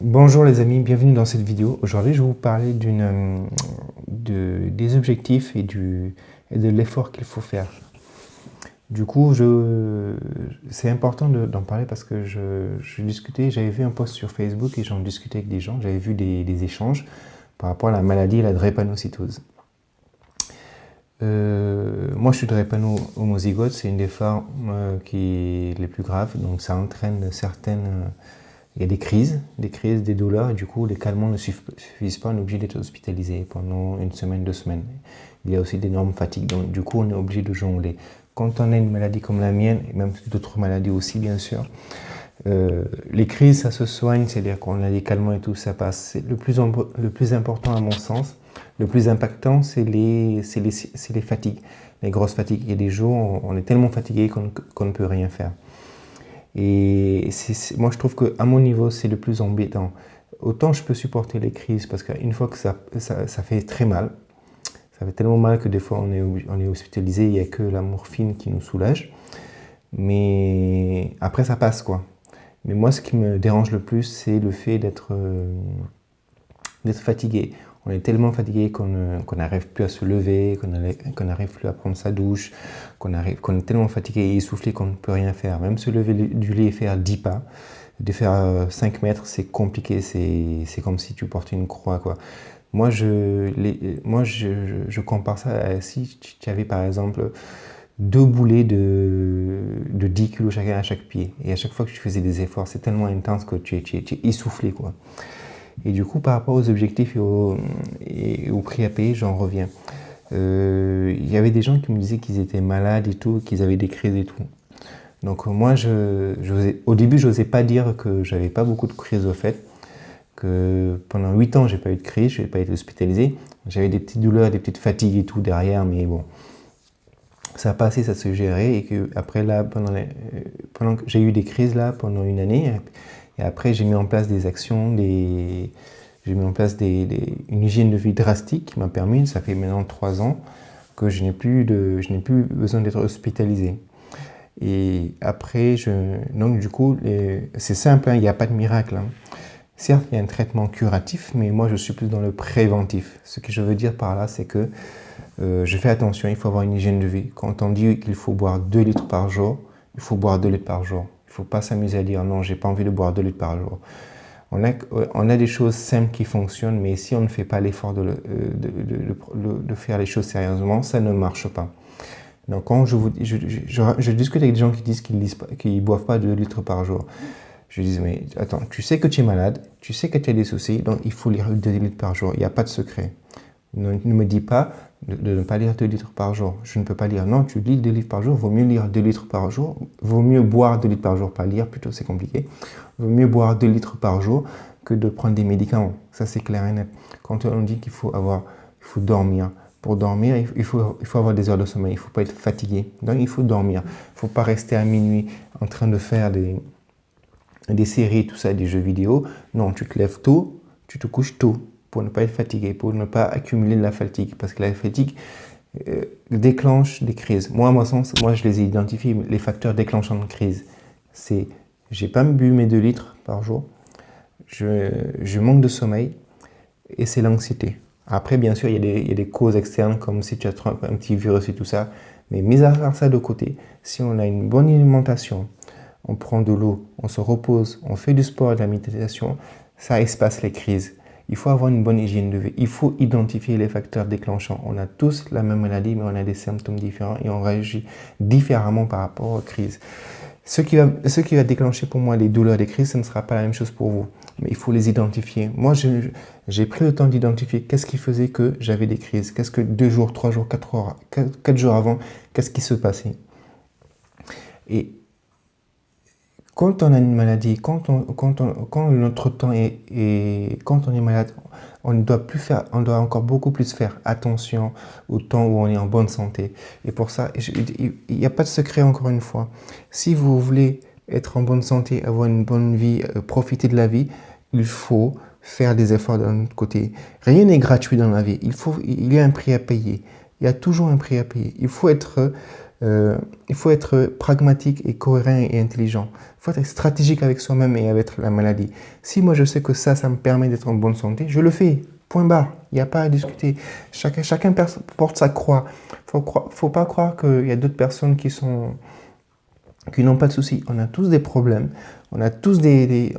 Bonjour les amis, bienvenue dans cette vidéo. Aujourd'hui, je vais vous parler des objectifs et de l'effort qu'il faut faire. Du coup, c'est important d'en parler parce que j'avais vu un post sur Facebook et j'en discutais avec des gens, j'avais vu des échanges par rapport à la maladie et la drépanocytose. Moi, je suis drépano-homozygote, c'est une des formes qui est les plus graves, donc ça entraîne il y a des crises, des douleurs, et du coup, les calmants ne suffisent pas, on est obligé d'être hospitalisé pendant une semaine, 2 semaines. Il y a aussi d'énormes fatigues, donc du coup, on est obligé de jongler. Quand on a une maladie comme la mienne, et même d'autres maladies aussi, bien sûr, les crises, ça se soigne, c'est-à-dire qu'on a des calmants et tout, ça passe. Le plus important, à mon sens, le plus impactant, c'est les fatigues, les grosses fatigues. Il y a des jours, on est tellement fatigué qu'on ne peut rien faire. Et moi, je trouve qu'à mon niveau, c'est le plus embêtant. Autant je peux supporter les crises, parce qu'une fois que ça fait très mal, ça fait tellement mal que des fois, on est hospitalisé, il n'y a que la morphine qui nous soulage. Mais après, ça passe, quoi. Mais moi, ce qui me dérange le plus, c'est le fait d'être fatigué. On est tellement fatigué qu'on n'arrive plus à se lever, qu'on n'arrive plus à prendre sa douche, qu'on est tellement fatigué et essoufflé qu'on ne peut rien faire. Même se lever du lit et faire 10 pas, de faire 5 mètres, c'est compliqué, c'est comme si tu portais une croix, quoi. Moi, je compare ça à si tu avais par exemple 2 boulets de 10 kilos chacun à chaque pied. Et à chaque fois que tu faisais des efforts, c'est tellement intense que tu es essoufflé, quoi. Et du coup, par rapport aux objectifs et au prix à payer, j'en reviens. Il y avait des gens qui me disaient qu'ils étaient malades et tout, qu'ils avaient des crises et tout. Donc moi, au début, je n'osais pas dire que j'avais pas beaucoup de crises au fait, que pendant 8 ans, j'ai pas eu de crise, je n'ai pas été hospitalisé. J'avais des petites douleurs, des petites fatigues et tout derrière, mais bon, ça a passé, ça se gérait. Et que après là, pendant que j'ai eu des crises là pendant une année, et après j'ai mis en place des actions, j'ai mis en place une hygiène de vie drastique qui m'a permis, ça fait maintenant 3 ans, que je n'ai plus besoin d'être hospitalisé. Et après, donc du coup, c'est simple, hein, il n'y a pas de miracle, hein. Certes, il y a un traitement curatif, mais moi je suis plus dans le préventif. Ce que je veux dire par là, c'est que je fais attention, il faut avoir une hygiène de vie. Quand on dit qu'il faut boire 2 litres par jour, il faut boire 2 litres par jour. Il ne faut pas s'amuser à dire non, j'ai pas envie de boire 2 litres par jour. On a des choses simples qui fonctionnent, mais si on ne fait pas l'effort de faire les choses sérieusement, ça ne marche pas. Donc quand je discute avec des gens qui disent qu'ils ne boivent pas 2 litres par jour. Je dis, mais attends, tu sais que tu es malade, tu sais que tu as des soucis, donc il faut lire 2 litres par jour. Il n'y a pas de secret. Ne me dis pas de ne pas lire 2 litres par jour. Je ne peux pas lire. Non, tu lis 2 litres par jour. Vaut mieux lire 2 litres par jour. Vaut mieux boire 2 litres par jour, pas lire, plutôt c'est compliqué. Vaut mieux boire 2 litres par jour que de prendre des médicaments. Ça, c'est clair et net. Quand on dit qu'il faut dormir. Pour dormir, il faut avoir des heures de sommeil. Il ne faut pas être fatigué. Donc, il faut dormir. Il ne faut pas rester à minuit en train de faire des séries, tout ça, des jeux vidéo. Non, tu te lèves tôt, tu te couches tôt pour ne pas être fatigué, pour ne pas accumuler de la fatigue. Parce que la fatigue déclenche des crises. Moi, à mon sens, je les ai identifiés, les facteurs déclenchants de crise. C'est, j'ai pas bu mes 2 litres par jour, je manque de sommeil, et c'est l'anxiété. Après, bien sûr, il y a des causes externes, comme si tu as un petit virus et tout ça. Mais mis à part ça de côté, si on a une bonne alimentation, on prend de l'eau, on se repose, on fait du sport et de la méditation, ça espace les crises. Il faut avoir une bonne hygiène de vie. Il faut identifier les facteurs déclenchants. On a tous la même maladie, mais on a des symptômes différents et on réagit différemment par rapport aux crises. Ce qui va déclencher pour moi les douleurs des crises, ce ne sera pas la même chose pour vous. Mais il faut les identifier. Moi, j'ai pris le temps d'identifier qu'est-ce qui faisait que j'avais des crises. Qu'est-ce que 2 jours, 3 jours, 4 jours avant, qu'est-ce qui se passait. Et quand on a une maladie, quand notre temps quand on est malade, on doit encore beaucoup plus faire attention au temps où on est en bonne santé. Et pour ça, il n'y a pas de secret encore une fois. Si vous voulez être en bonne santé, avoir une bonne vie, profiter de la vie, il faut faire des efforts de notre côté. Rien n'est gratuit dans la vie. Il y a un prix à payer. Il y a toujours un prix à payer. Il faut être il faut être pragmatique et cohérent et intelligent. Il faut être stratégique avec soi-même et avec la maladie. Si moi je sais que ça me permet d'être en bonne santé, je le fais. Point barre. Il n'y a pas à discuter. Chacun porte sa croix. Faut pas croire qu'il y a d'autres personnes qui n'ont pas de soucis. On a tous des problèmes. On a tous des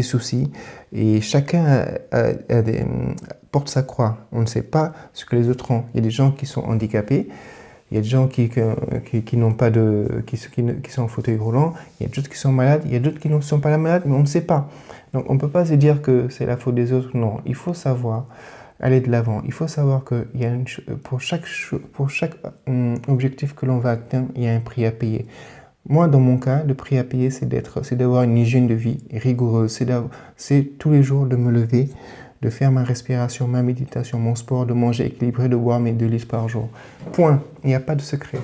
soucis. Et chacun porte sa croix. On ne sait pas ce que les autres ont. Il y a des gens qui sont handicapés. Il y a des gens qui n'ont pas qui sont en fauteuil roulant. Il y a d'autres qui sont malades. Il y a d'autres qui ne sont pas malades, mais on ne sait pas. Donc, on ne peut pas se dire que c'est la faute des autres. Non, il faut savoir aller de l'avant. Il faut savoir que pour chaque objectif que l'on va atteindre, il y a un prix à payer. Moi, dans mon cas, le prix à payer, c'est d'avoir une hygiène de vie rigoureuse. C'est tous les jours de me lever, de faire ma respiration, ma méditation, mon sport, de manger équilibré, de boire mes 2 litres par jour. Point. Il n'y a pas de secret.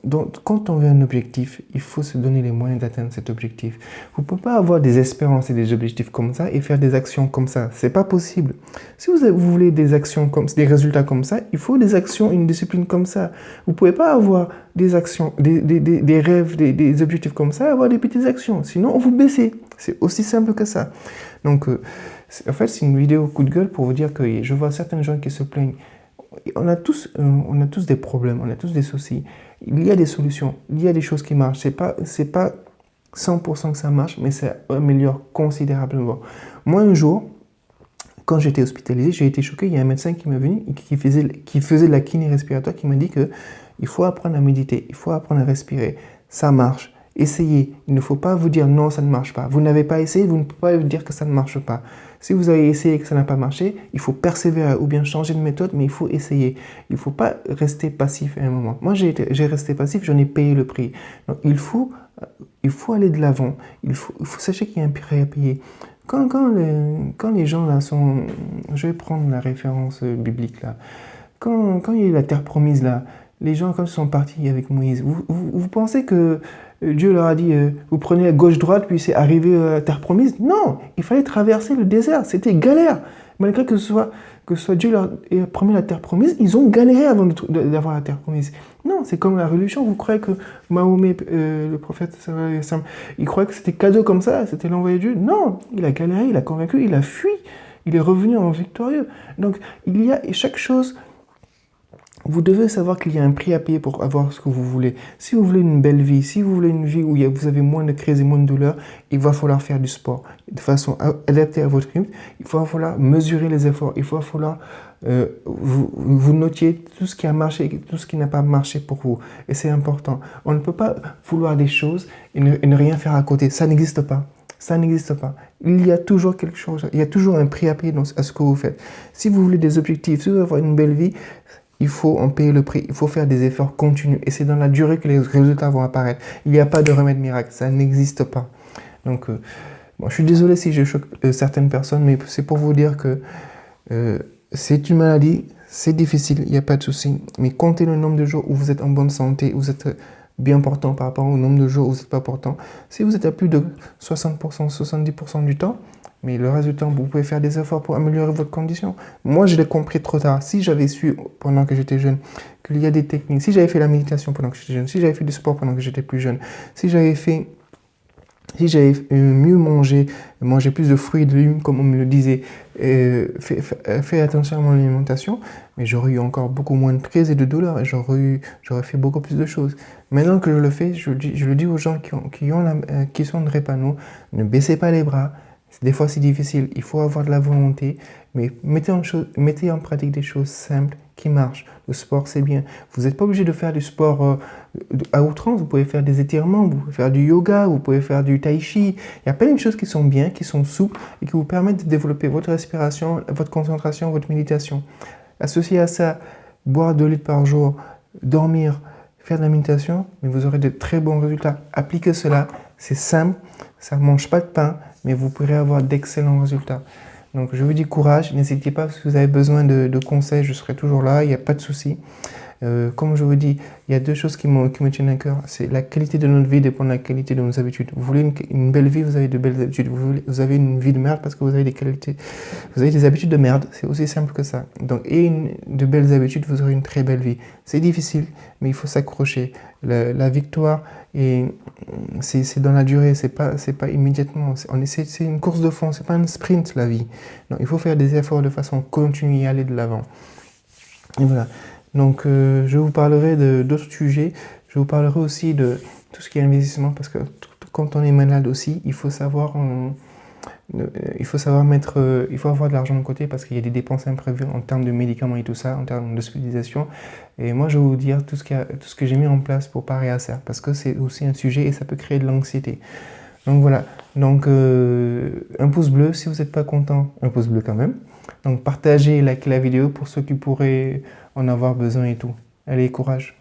Donc, quand on veut un objectif, il faut se donner les moyens d'atteindre cet objectif. Vous ne pouvez pas avoir des espérances et des objectifs comme ça et faire des actions comme ça. Ce n'est pas possible. Si vous voulez des résultats comme ça, il faut des actions, une discipline comme ça. Vous ne pouvez pas avoir des actions, des rêves, des objectifs comme ça et avoir des petites actions. Sinon, vous baissez. C'est aussi simple que ça. Donc, en fait, c'est une vidéo coup de gueule pour vous dire que je vois certains gens qui se plaignent. On a tous des problèmes, on a tous des soucis. Il y a des solutions, il y a des choses qui marchent. C'est pas 100% que ça marche, mais ça améliore considérablement. Moi, un jour, quand j'étais hospitalisé, j'ai été choqué. Il y a un médecin qui m'est venu, qui faisait de la kiné respiratoire, qui m'a dit qu'il faut apprendre à méditer, il faut apprendre à respirer. Ça marche. Essayez. Il ne faut pas vous dire non, ça ne marche pas. Vous n'avez pas essayé, vous ne pouvez pas vous dire que ça ne marche pas. Si vous avez essayé et que ça n'a pas marché, il faut persévérer ou bien changer de méthode, mais il faut essayer. Il ne faut pas rester passif à un moment. Moi, j'ai resté passif, j'en ai payé le prix. Donc, il faut aller de l'avant. Il faut sachez qu'il y a un prix à payer. Quand les gens là sont... Je vais prendre la référence biblique là. Quand il y a eu la terre promise là, les gens quand ils sont partis avec Moïse, vous pensez que Dieu leur a dit vous prenez la gauche-droite puis c'est arrivé à la terre promise? Non, il fallait traverser le désert, c'était galère. Malgré que ce soit Dieu leur ait promis la terre promise, ils ont galéré avant d'avoir la terre promise. Non, c'est comme la religion. Vous croyez que Mahomet, le prophète, il croyait que c'était cadeau comme ça, c'était l'envoyé de Dieu? Non, il a galéré, il a convaincu, il a fui, il est revenu en victorieux. Donc, il y a chaque chose. Vous devez savoir qu'il y a un prix à payer pour avoir ce que vous voulez. Si vous voulez une belle vie, si vous voulez une vie où vous avez moins de crises et moins de douleurs, il va falloir faire du sport de façon adaptée à votre rythme. Il va falloir mesurer les efforts. Il va falloir vous notiez tout ce qui a marché et tout ce qui n'a pas marché pour vous. Et c'est important. On ne peut pas vouloir des choses et ne rien faire à côté. Ça n'existe pas. Ça n'existe pas. Il y a toujours quelque chose. Il y a toujours un prix à payer à ce que vous faites. Si vous voulez des objectifs, si vous voulez avoir une belle vie, il faut en payer le prix, il faut faire des efforts continus. Et c'est dans la durée que les résultats vont apparaître. Il n'y a pas de remède miracle, ça n'existe pas. Donc, je suis désolé si je choque certaines personnes, mais c'est pour vous dire que c'est une maladie, c'est difficile, il n'y a pas de souci. Mais comptez le nombre de jours où vous êtes en bonne santé, où vous êtes bien portant par rapport au nombre de jours où vous n'êtes pas portant. Si vous êtes à plus de 60%, 70% du temps, mais le reste du temps, vous pouvez faire des efforts pour améliorer votre condition. Moi, je l'ai compris trop tard. Si j'avais su, pendant que j'étais jeune, qu'il y a des techniques, si j'avais fait la méditation pendant que j'étais jeune, si j'avais fait du sport pendant que j'étais plus jeune, si j'avais mieux mangé plus de fruits et de légumes, comme on me le disait, fait attention à mon alimentation, mais j'aurais eu encore beaucoup moins de crises et de douleurs, et j'aurais fait beaucoup plus de choses. Maintenant que je le fais, je le dis aux gens qui sont de Repano, ne baissez pas les bras. Des fois, c'est difficile. Il faut avoir de la volonté, mais mettez en pratique des choses simples qui marchent. Le sport, c'est bien. Vous n'êtes pas obligé de faire du sport à outrance. Vous pouvez faire des étirements, vous pouvez faire du yoga, vous pouvez faire du tai chi. Il y a plein de choses qui sont bien, qui sont souples et qui vous permettent de développer votre respiration, votre concentration, votre méditation. Associé à ça, boire 2 litres par jour, dormir, faire de la méditation, mais vous aurez de très bons résultats. Appliquez cela, c'est simple, ça ne mange pas de pain, mais vous pourrez avoir d'excellents résultats. Donc je vous dis courage, n'hésitez pas si vous avez besoin de conseils, je serai toujours là, il n'y a pas de souci. Comme je vous dis, il y a deux choses qui me tiennent à cœur. C'est la qualité de notre vie dépend de la qualité de nos habitudes. Vous voulez une belle vie, vous avez de belles habitudes. Vous avez une vie de merde parce que vous avez des qualités. Vous avez des habitudes de merde. C'est aussi simple que ça. Donc, de belles habitudes, vous aurez une très belle vie. C'est difficile, mais il faut s'accrocher. La victoire, c'est dans la durée. C'est pas immédiatement. C'est une course de fond. C'est pas un sprint, la vie. Donc, il faut faire des efforts de façon continue et aller de l'avant. Et voilà. Donc, je vous parlerai d'autres sujets. Je vous parlerai aussi de tout ce qui est investissement parce que quand on est malade aussi, il faut savoir il faut avoir de l'argent de côté parce qu'il y a des dépenses imprévues en termes de médicaments et tout ça, en termes d'hospitalisation. Et moi, je vais vous dire tout ce que j'ai mis en place pour parer à ça parce que c'est aussi un sujet et ça peut créer de l'anxiété. Donc voilà. Donc, un pouce bleu si vous n'êtes pas content, un pouce bleu quand même. Donc partagez et likez la vidéo pour ceux qui pourraient en avoir besoin et tout. Allez, courage!